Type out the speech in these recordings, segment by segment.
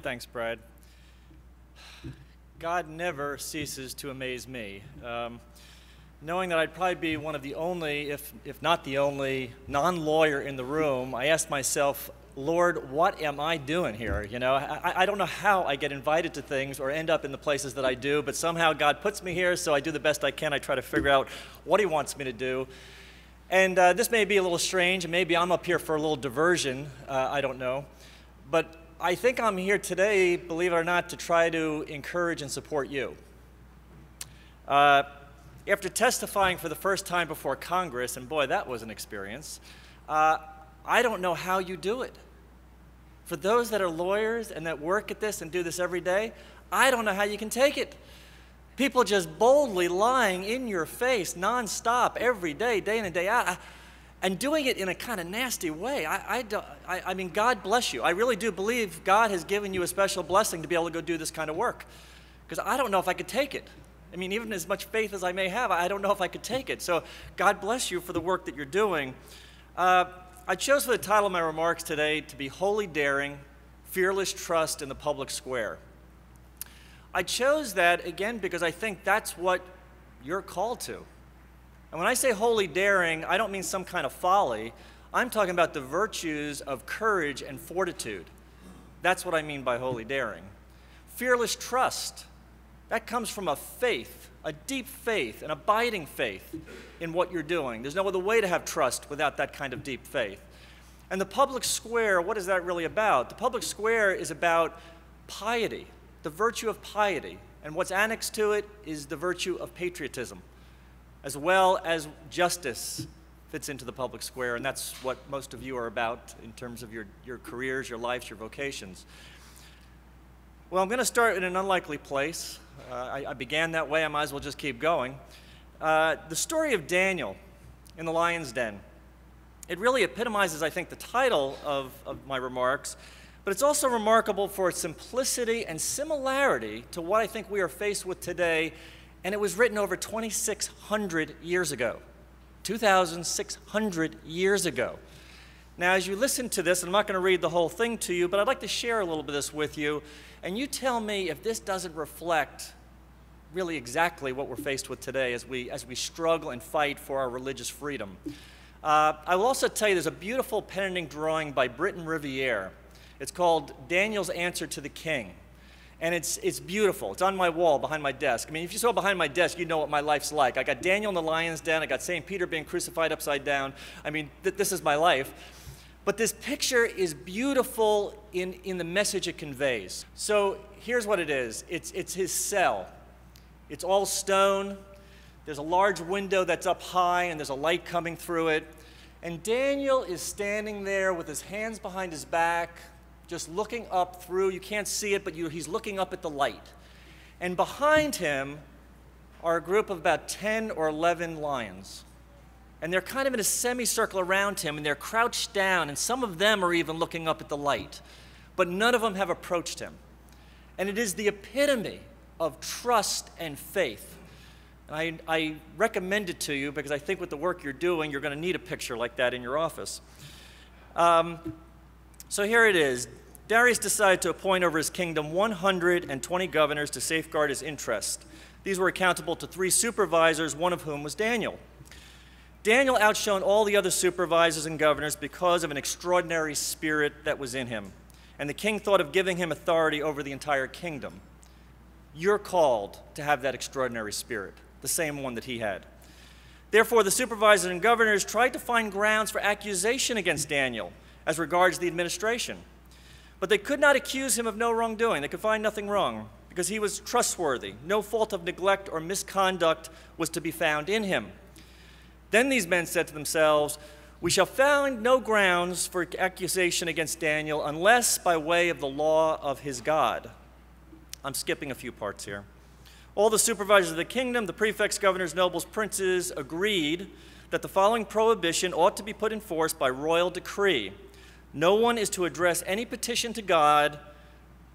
Thanks, Brad. God never ceases to amaze me. Knowing that I'd probably be one of the only, if not the only, non-lawyer in the room, I asked myself, Lord, what am I doing here? You know, I don't know how I get invited to things or end up in the places that I do, but somehow God puts me here, so I do the best I can. I try to figure out what He wants me to do. And this may be a little strange, and maybe I'm up here for a little diversion, I don't know. But I think I'm here today, believe it or not, to try to encourage and support you. After testifying for the first time before Congress, and boy, that was an experience, I don't know how you do it. For those that are lawyers and that work at this and do this every day, I don't know how you can take it. People just boldly lying in your face nonstop every day, day in and day out, and doing it in a kind of nasty way. I mean, God bless you. I really do believe God has given you a special blessing to be able to go do this kind of work, because I don't know if I could take it. I mean, even as much faith as I may have, I don't know if I could take it. So God bless you for the work that you're doing. I chose for the title of my remarks today to be Holy Daring, Fearless Trust in the Public Square. I chose that, again, because I think that's what you're called to. And when I say holy daring, I don't mean some kind of folly. I'm talking about the virtues of courage and fortitude. That's what I mean by holy daring. Fearless trust. That comes from a faith, a deep faith, an abiding faith in what you're doing. There's no other way to have trust without that kind of deep faith. And the public square, what is that really about? The public square is about piety, the virtue of piety. And what's annexed to it is the virtue of patriotism, as well as justice fits into the public square. And that's what most of you are about in terms of your careers, your lives, your vocations. Well, I'm going to start in an unlikely place. I began that way. I might as well just keep going. The story of Daniel in the lion's den. It really epitomizes, I think, the title of my remarks, but it's also remarkable for its simplicity and similarity to what I think we are faced with today, and it was written over 2,600 years ago. 2,600 years ago. Now, as you listen to this, I'm not going to read the whole thing to you, but I'd like to share a little bit of this with you, and you tell me if this doesn't reflect really exactly what we're faced with today as we struggle and fight for our religious freedom. I will also tell you there's a beautiful pen and ink drawing by Britton Riviere. It's called Daniel's Answer to the King. And it's beautiful. It's on my wall behind my desk. I mean, if you saw behind my desk, you'd know what my life's like. I got Daniel in the lion's den. I got St. Peter being crucified upside down. I mean, this is my life. But this picture is beautiful in the message it conveys. So here's what it is. It's his cell. It's all stone. There's a large window that's up high, and there's a light coming through it. And Daniel is standing there with his hands behind his back, just looking up through. You can't see it, but he's looking up at the light. And behind him are a group of about 10 or 11 lions. And they're kind of in a semicircle around him, and they're crouched down, and some of them are even looking up at the light. But none of them have approached him. And it is the epitome of trust and faith. And I recommend it to you because I think with the work you're doing, you're going to need a picture like that in your office. So here it is. Darius decided to appoint over his kingdom 120 governors to safeguard his interest. These were accountable to 3 supervisors, one of whom was Daniel. Daniel outshone all the other supervisors and governors because of an extraordinary spirit that was in him. And the king thought of giving him authority over the entire kingdom. You're called to have that extraordinary spirit, the same one that he had. Therefore, the supervisors and governors tried to find grounds for accusation against Daniel as regards the administration. But they could not accuse him of no wrongdoing. They could find nothing wrong because he was trustworthy. No fault of neglect or misconduct was to be found in him. Then these men said to themselves, "We shall find no grounds for accusation against Daniel unless by way of the law of his God." I'm skipping a few parts here. All the supervisors of the kingdom, the prefects, governors, nobles, princes, agreed that the following prohibition ought to be put in force by royal decree. No one is to address any petition to God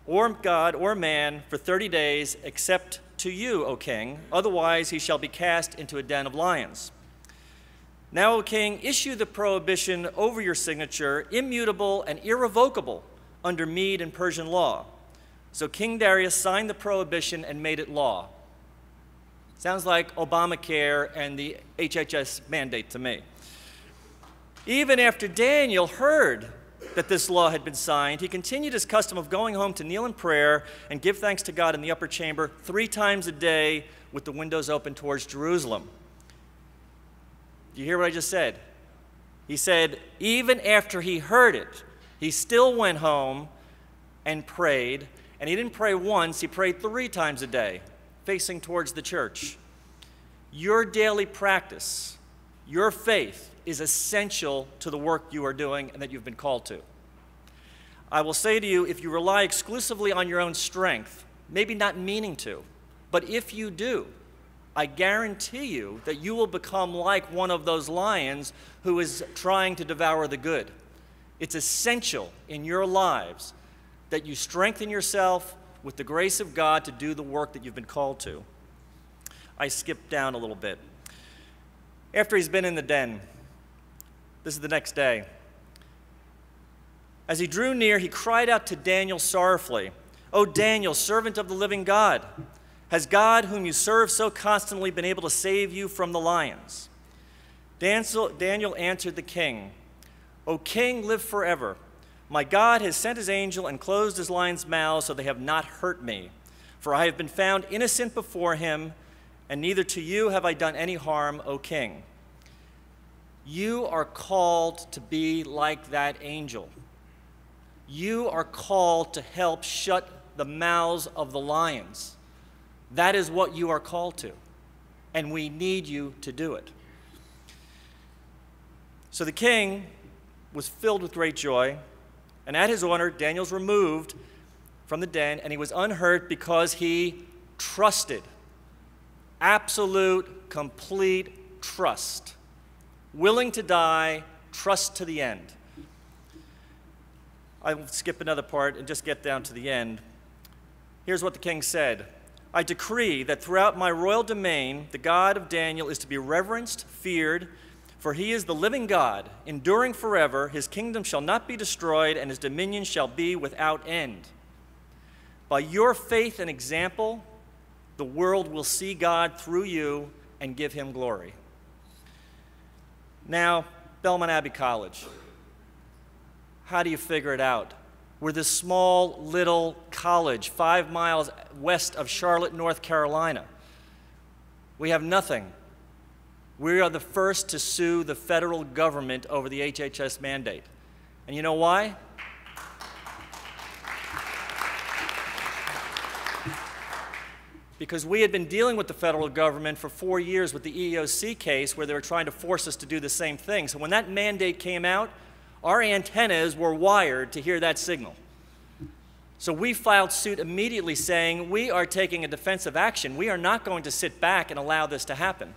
or man for 30 days except to you, O king. Otherwise he shall be cast into a den of lions. Now, O king, issue the prohibition over your signature, immutable and irrevocable under Mede and Persian law. So King Darius signed the prohibition and made it law. Sounds like Obamacare and the HHS mandate to me. Even after Daniel heard that this law had been signed, he continued his custom of going home to kneel in prayer and give thanks to God in the upper chamber 3 times a day with the windows open towards Jerusalem. Do you hear what I just said? He said, even after he heard it, he still went home and prayed. And he didn't pray once, he prayed 3 times a day, facing towards the church. Your daily practice, your faith, is essential to the work you are doing and that you've been called to. I will say to you, if you rely exclusively on your own strength, maybe not meaning to, but if you do, I guarantee you that you will become like one of those lions who is trying to devour the good. It's essential in your lives that you strengthen yourself with the grace of God to do the work that you've been called to. I skipped down a little bit. After he's been in the den, this is the next day. As he drew near, he cried out to Daniel sorrowfully, "O Daniel, servant of the living God, has God, whom you serve so constantly, been able to save you from the lions?" Daniel answered the king, "O king, live forever. My God has sent his angel and closed his lions' mouths so they have not hurt me. For I have been found innocent before him, and neither to you have I done any harm, O king." You are called to be like that angel. You are called to help shut the mouths of the lions. That is what you are called to, and we need you to do it. So the king was filled with great joy, and at his order, Daniel's removed from the den, and he was unhurt because he trusted. Absolute, complete trust. Willing to die, trust to the end. I will skip another part and just get down to the end. Here's what the king said. "I decree that throughout my royal domain, the God of Daniel is to be reverenced, feared, for he is the living God, enduring forever. His kingdom shall not be destroyed, and his dominion shall be without end. By your faith and example, the world will see God through you and give him glory." Now, Belmont Abbey College. How do you figure it out? We're this small little college 5 miles west of Charlotte, North Carolina. We have nothing. We are the first to sue the federal government over the HHS mandate. And you know why? Because we had been dealing with the federal government for 4 years with the EEOC case where they were trying to force us to do the same thing. So when that mandate came out, our antennas were wired to hear that signal. So we filed suit immediately saying, we are taking a defensive action. We are not going to sit back and allow this to happen.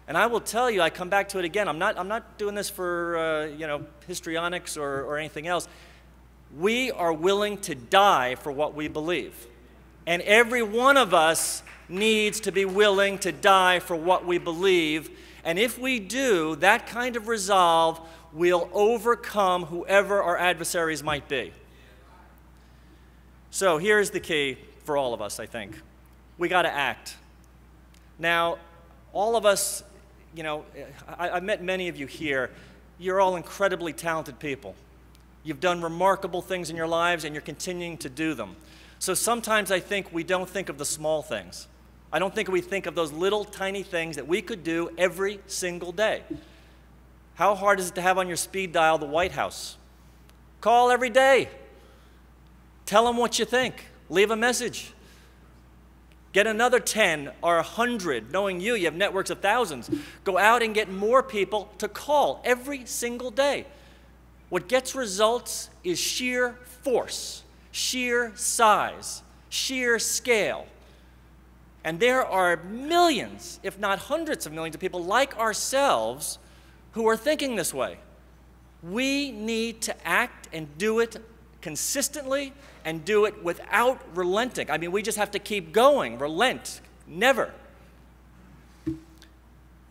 And I will tell you, I come back to it again, I'm not doing this for histrionics or anything else. We are willing to die for what we believe. And every one of us needs to be willing to die for what we believe. And if we do, that kind of resolve will overcome whoever our adversaries might be. So here's the key for all of us, I think. We got to act. Now, all of us, I've met many of you here. You're all incredibly talented people. You've done remarkable things in your lives, and you're continuing to do them. So sometimes I think we don't think of the small things. I don't think we think of those little tiny things that we could do every single day. How hard is it to have on your speed dial the White House? Call every day. Tell them what you think. Leave a message. Get another 10 or 100, knowing you have networks of thousands. Go out and get more people to call every single day. What gets results is sheer force. Sheer size, sheer scale. And there are millions, if not hundreds of millions of people like ourselves who are thinking this way. We need to act and do it consistently and do it without relenting. I mean, we just have to keep going, relent, never. And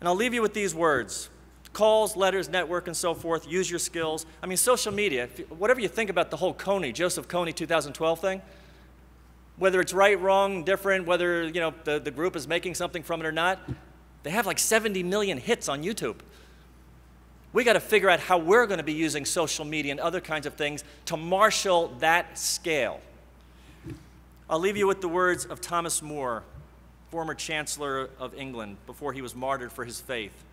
I'll leave you with these words. Calls, letters, network, and so forth. Use your skills. I mean, social media, whatever you think about the whole Joseph Kony 2012 thing, whether it's right, wrong, different, whether the group is making something from it or not, they have like 70 million hits on YouTube. We got to figure out how we're going to be using social media and other kinds of things to marshal that scale. I'll leave you with the words of Thomas More, former Chancellor of England, before he was martyred for his faith.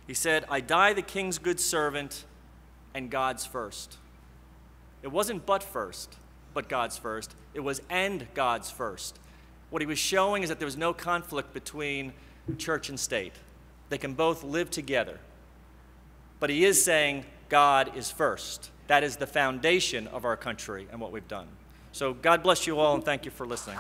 He said, "I die the king's good servant and God's first." It wasn't but first, but God's first. It was and God's first. What he was showing is that there was no conflict between church and state. They can both live together. But he is saying God is first. That is the foundation of our country and what we've done. So God bless you all, and thank you for listening.